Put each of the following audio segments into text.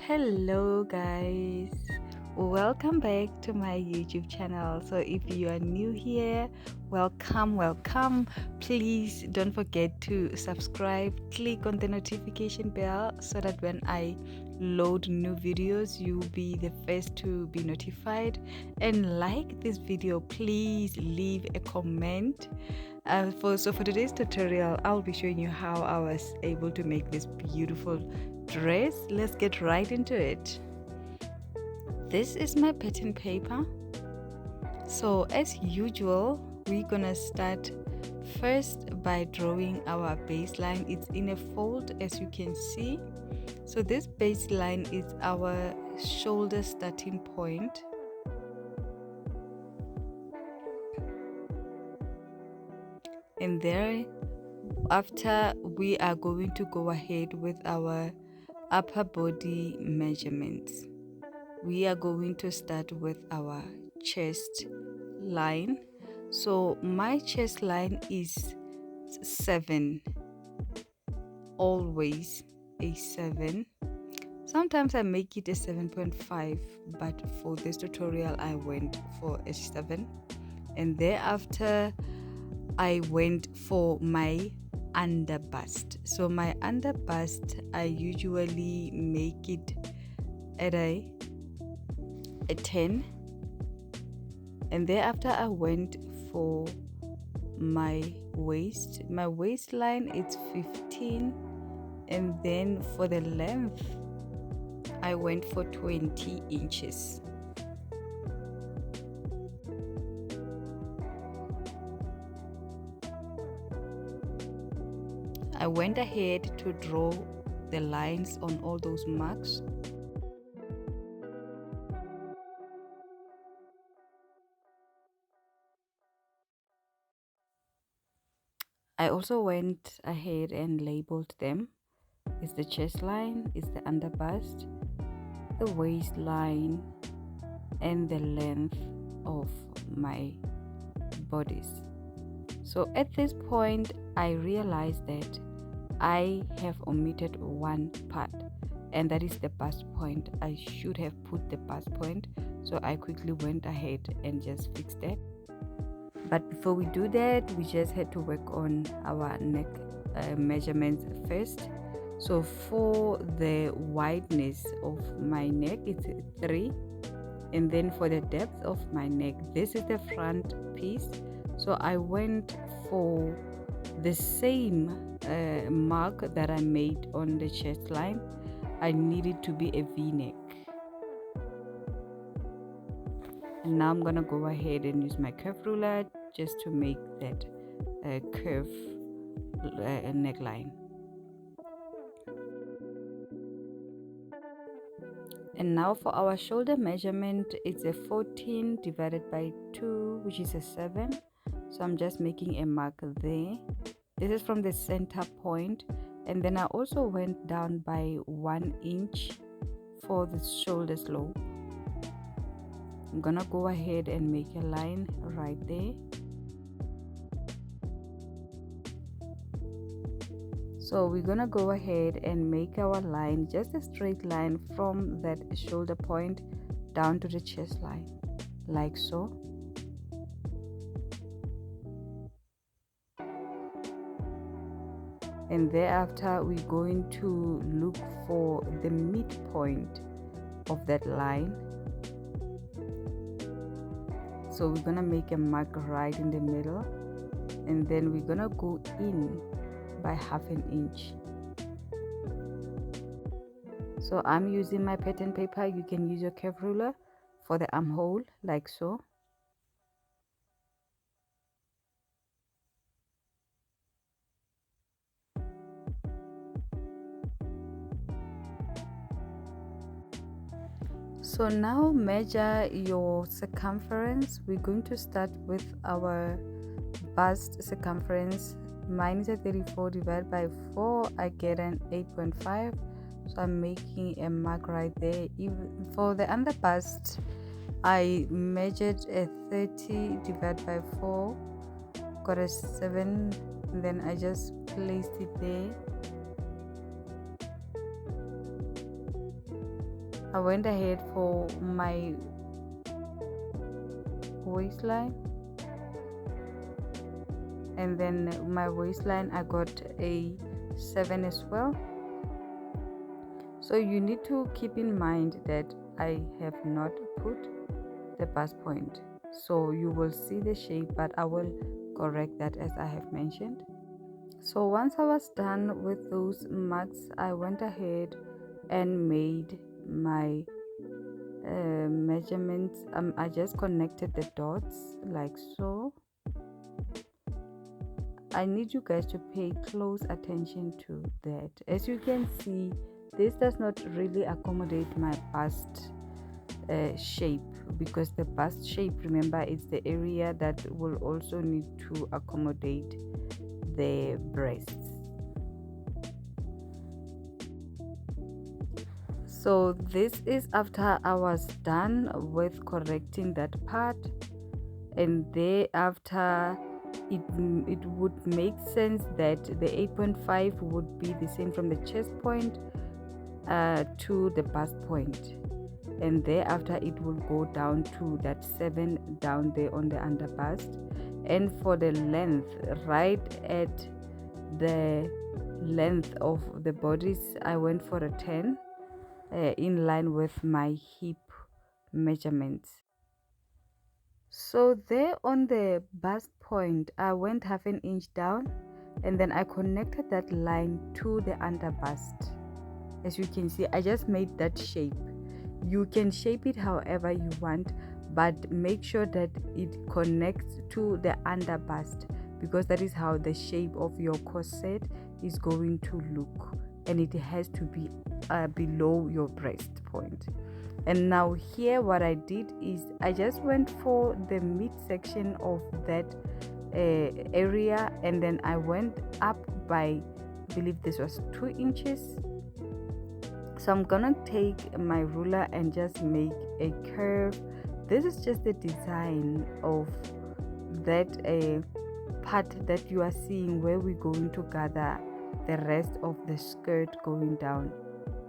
Hello, guys. Welcome back to my YouTube channel. So, if you are new here, welcome. Please don't forget to subscribe, click on the notification bell so that when I load new videos, you'll be the first to be notified. And like this video, please leave a comment. For today's tutorial, I'll be showing you how I was able to make this beautiful dress. Let's get right into it. This is my pattern paper. So as usual, we're gonna start first by drawing our baseline. It's in a fold, as you can see. So this baseline is our shoulder starting point. And there, after, we are going to go ahead with our upper body measurements. We are going to start with our chest line. So my chest line is 7, always a 7. Sometimes I make it a 7.5, but for this tutorial I went for a 7. And thereafter I went for my under bust. So my under bust, I usually make it at a 10, and thereafter I went for my waistline, it's 15, and then for the length I went for 20 inches. I went ahead to draw the lines on all those marks. I also went ahead and labeled them. It's the chest line, it's the under bust, the waistline, and the length of my bodice. So at this point I realized that I have omitted one part, and that is the bust point. I should have put the bust point, so I quickly went ahead and just fixed that. But before we do that, we just had to work on our neck measurements first. So for the wideness of my neck, it's 3, and then for the depth of my neck, this is the front piece. So I went for the same mark that I made on the chest line. I need it to be a V-neck. And now I'm gonna go ahead and use my curve ruler just to make that curve neckline. And now for our shoulder measurement, it's a 14 divided by 2, which is a 7. So I'm just making a mark there. This is from the center point, and then I also went down by 1 inch for the shoulder slope. I'm gonna go ahead and make a line right there. So we're gonna go ahead and make our line just a straight line from that shoulder point down to the chest line, like so. And thereafter we're going to look for the midpoint of that line. So we're gonna make a mark right in the middle, and then we're gonna go in by 1/2 inch. So I'm using my pattern paper. You can use your curve ruler for the armhole, like so. So now measure your circumference. We're going to start with our bust circumference. Mine is a 34 divided by 4. I get an 8.5. So I'm making a mark right there. Even for the under bust, I measured a 30 divided by 4, got a 7, and then I just placed it there. I went ahead for my waistline, and then my waistline I got a 7 as well. So you need to keep in mind that I have not put the bust point, so you will see the shape, but I will correct that as I have mentioned. So once I was done with those marks, I went ahead and made my measurements. I just connected the dots like so. I need you guys to pay close attention to that. As you can see, this does not really accommodate my bust shape, because the bust shape, remember, is the area that will also need to accommodate the breasts. So this is after I was done with correcting that part, and thereafter it would make sense that the 8.5 would be the same from the chest point to the bust point, and thereafter it will go down to that 7 down there on the under bust. And for the length, right at the length of the bodies, I went for a 10 in line with my hip measurements. So there on the bust point, I went half an inch down, and then I connected that line to the under bust. As you can see, I just made that shape. You can shape it however you want, but make sure that it connects to the under bust, because that is how the shape of your corset is going to look, and it has to be below your breast point. And now here what I did is I just went for the midsection of that area, and then I went up by, I believe this was 2 inches. So I'm gonna take my ruler and just make a curve. This is just the design of that part that you are seeing, where we're going to gather the rest of the skirt going down.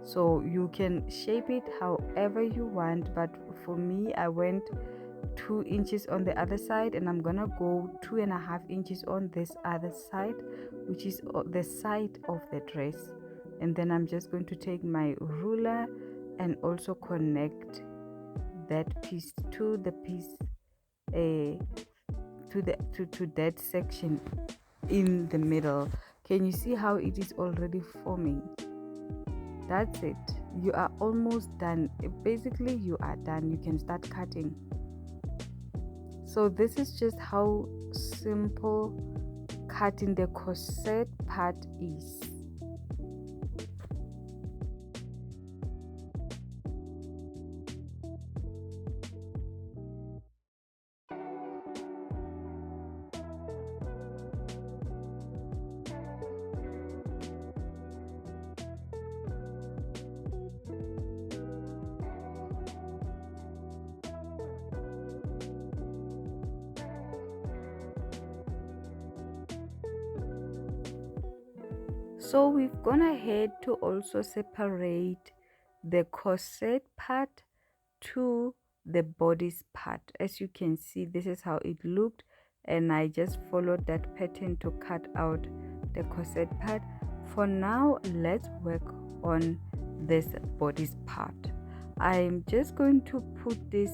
So you can shape it however you want, but for me I went 2 inches on the other side, and I'm gonna go 2.5 inches on this other side, which is the side of the dress. And then I'm just going to take my ruler and also connect that piece to the piece to that section in the middle. Can you see how it is already forming? That's it. You are almost done. Basically you are done. You can start cutting. So this is just how simple cutting the corset part is. So we've gone ahead to also separate the corset part to the bodice part. As you can see, this is how it looked, and I just followed that pattern to cut out the corset part. For now, let's work on this bodice part. I'm just going to put this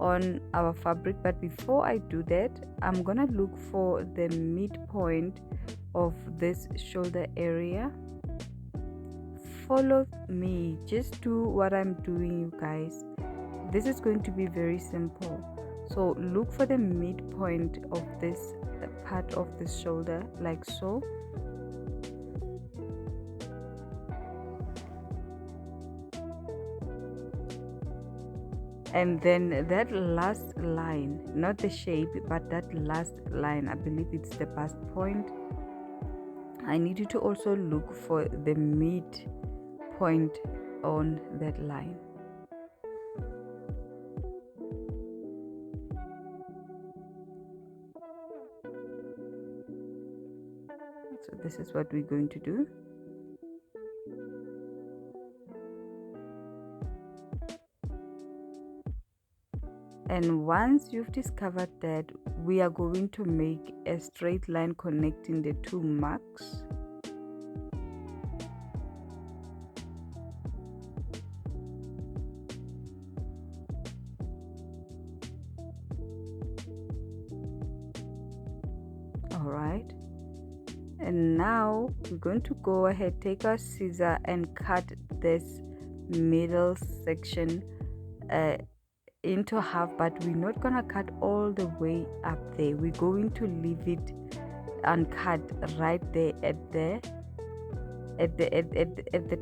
on our fabric, but before I do that, I'm gonna look for the midpoint of this shoulder area. Follow me, just do what I'm doing, you guys. This is going to be very simple. So look for the midpoint of this part of the shoulder, like so. And then that last line, not the shape, but that last line, I believe it's the bust point. I need you to also look for the midpoint on that line. So this is what we're going to do. And once you've discovered that, we are going to make a straight line connecting the two marks. All right, and now we're going to go ahead, take our scissor and cut this middle section into half, but we're not gonna cut all the way up there. We're going to leave it uncut right there at the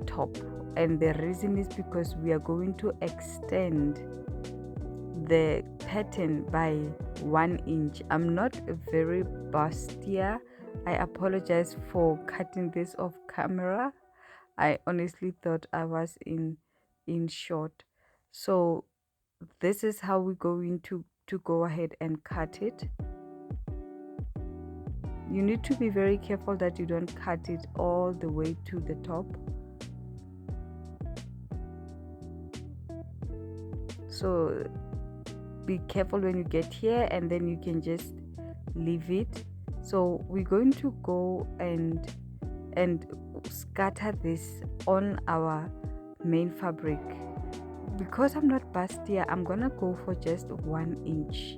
top, and the reason is because we are going to extend the pattern by 1 inch. I'm not very bustier. I apologize for cutting this off camera. I honestly thought I was in short. So this is how we're going to go ahead and cut it. You need to be very careful that you don't cut it all the way to the top. So be careful when you get here, and then you can just leave it. So we're going to go and scatter this on our main fabric. Because I'm not bustier, I'm gonna go for just 1 inch.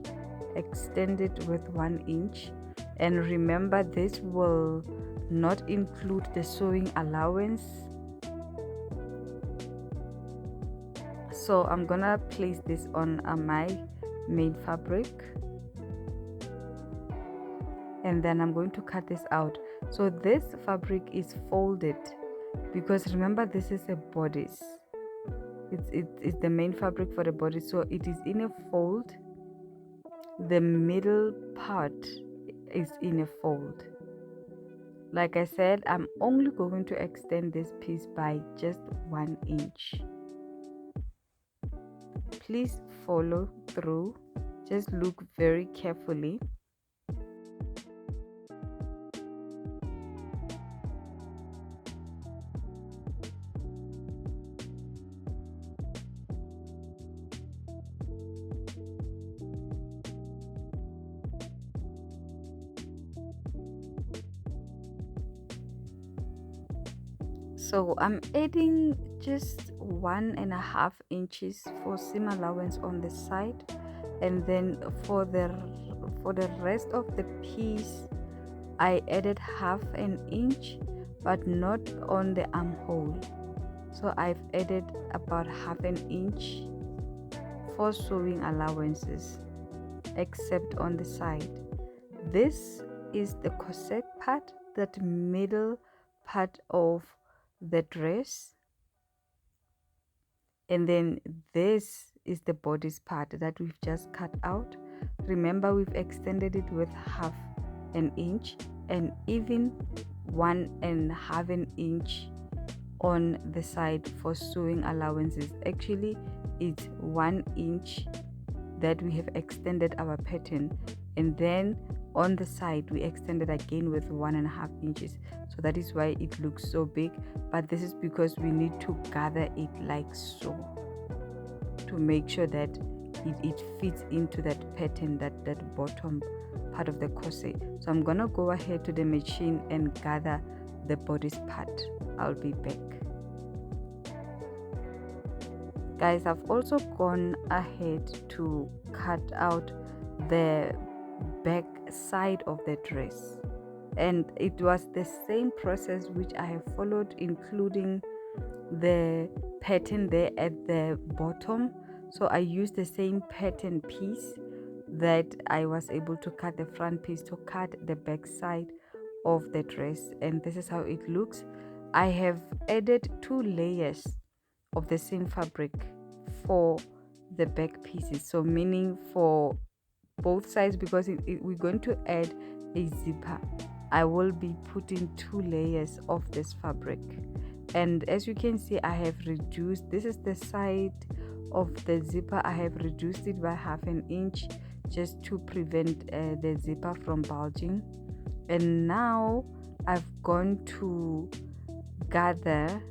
Extend it with 1 inch, and remember, this will not include the sewing allowance. So I'm gonna place this on my main fabric, and then I'm going to cut this out. So this fabric is folded, because remember, this is a bodice. It's the main fabric for the body, so it is in a fold. The middle part is in a fold. Like I said, I'm only going to extend this piece by just 1 inch. Please follow through. Just look very carefully. So I'm adding just 1.5 inches for seam allowance on the side, and then for the rest of the piece I added 1/2 inch, but not on the armhole. So I've added about 1/2 inch for sewing allowances, except on the side. This is the corset part, that middle part of the dress, and then this is the bodice part that we've just cut out. Remember, we've extended it with 1/2 inch and even 1.5 inch on the side for sewing allowances. Actually, it's 1 inch that we have extended our pattern, and then on the side we extended again with 1.5 inches. So that is why it looks so big, but this is because we need to gather it like so to make sure that it fits into that pattern, that bottom part of the corset. So I'm gonna go ahead to the machine and gather the bodice part. I'll be back. Guys, I've also gone ahead to cut out the back side of the dress, and it was the same process which I have followed, including the pattern there at the bottom. So I used the same pattern piece that I was able to cut the front piece to cut the back side of the dress, and this is how it looks. I have added 2 layers of the same fabric for the back pieces, so meaning for both sides, because we're going to add a zipper. I will be putting 2 layers of this fabric, and as you can see, I have reduced, this is the side of the zipper, I have reduced it by 1/2 inch just to prevent the zipper from bulging. And now I've gone to gather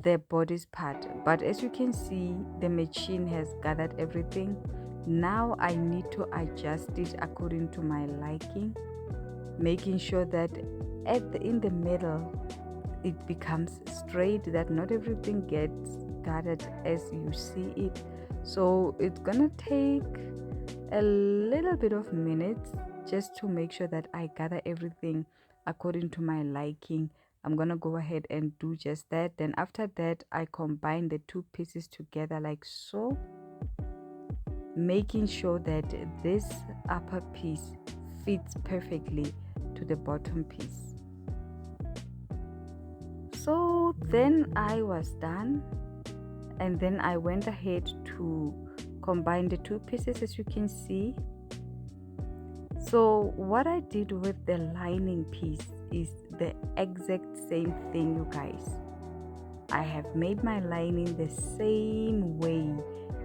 the bodice part, but as you can see, the machine has gathered everything. Now I need to adjust it according to my liking, making sure that in the middle it becomes straight, that not everything gets gathered as you see it. So it's gonna take a little bit of minutes just to make sure that I gather everything according to my liking. I'm gonna go ahead and do just that. Then after that, I combine the two pieces together like so, making sure that this upper piece fits perfectly to the bottom piece. So then I was done, and then I went ahead to combine the two pieces, as you can see. So what I did with the lining piece is the exact same thing, you guys. I have made my lining the same way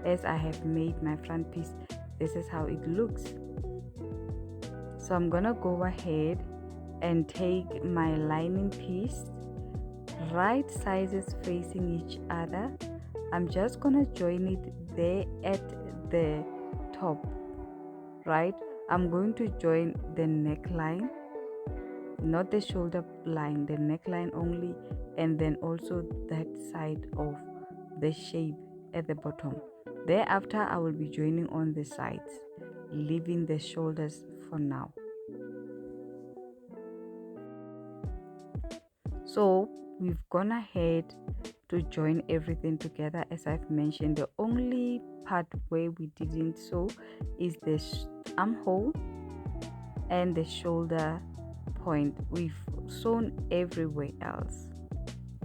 as I have made my front piece. This is how it looks. So I'm gonna go ahead and take my lining piece, right sizes facing each other. I'm just gonna join it there at the top, right? I'm going to join the neckline, not the shoulder line, the neckline only, and then also that side of the shape at the bottom. Thereafter, I will be joining on the sides, leaving the shoulders for now. So we've gone ahead to join everything together. As I've mentioned, the only part where we didn't sew is the armhole and the shoulder point. We've sewn everywhere else,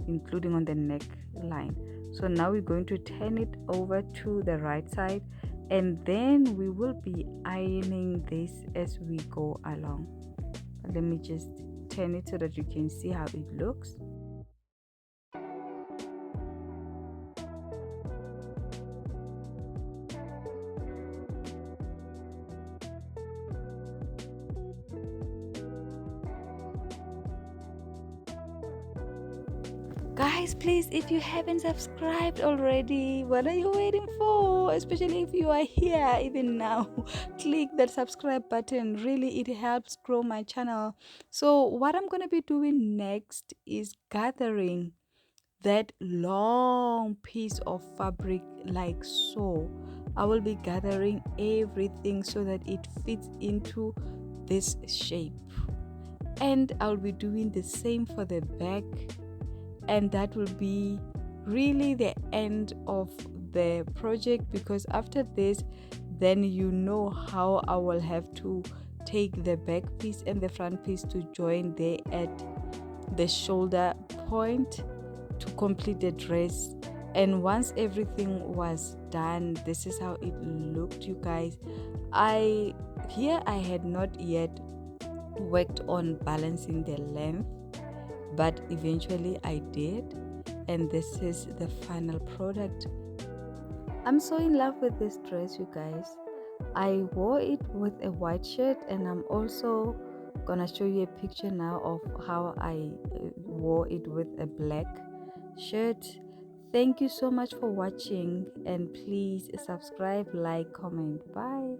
including on the neckline. So now we're going to turn it over to the right side, and then we will be ironing this as we go along. Let me just turn it so that you can see how it looks. Guys, please, if you haven't subscribed already, what are you waiting for? Especially if you are here even now, click that subscribe button. Really, it helps grow my channel. So what I'm going to be doing next is gathering that long piece of fabric like so. I will be gathering everything so that it fits into this shape, and I'll be doing the same for the back, and that will be really the end of the project, because after this then you know how I will have to take the back piece and the front piece to join there at the shoulder point to complete the dress. And once everything was done, this is how it looked, you guys. I had not yet worked on balancing the length, but eventually I did, and this is the final product. I'm so in love with this dress, you guys. I wore it with a white shirt, and I'm also gonna show you a picture now of how I wore it with a black shirt. Thank you so much for watching, and please subscribe, like, comment. Bye.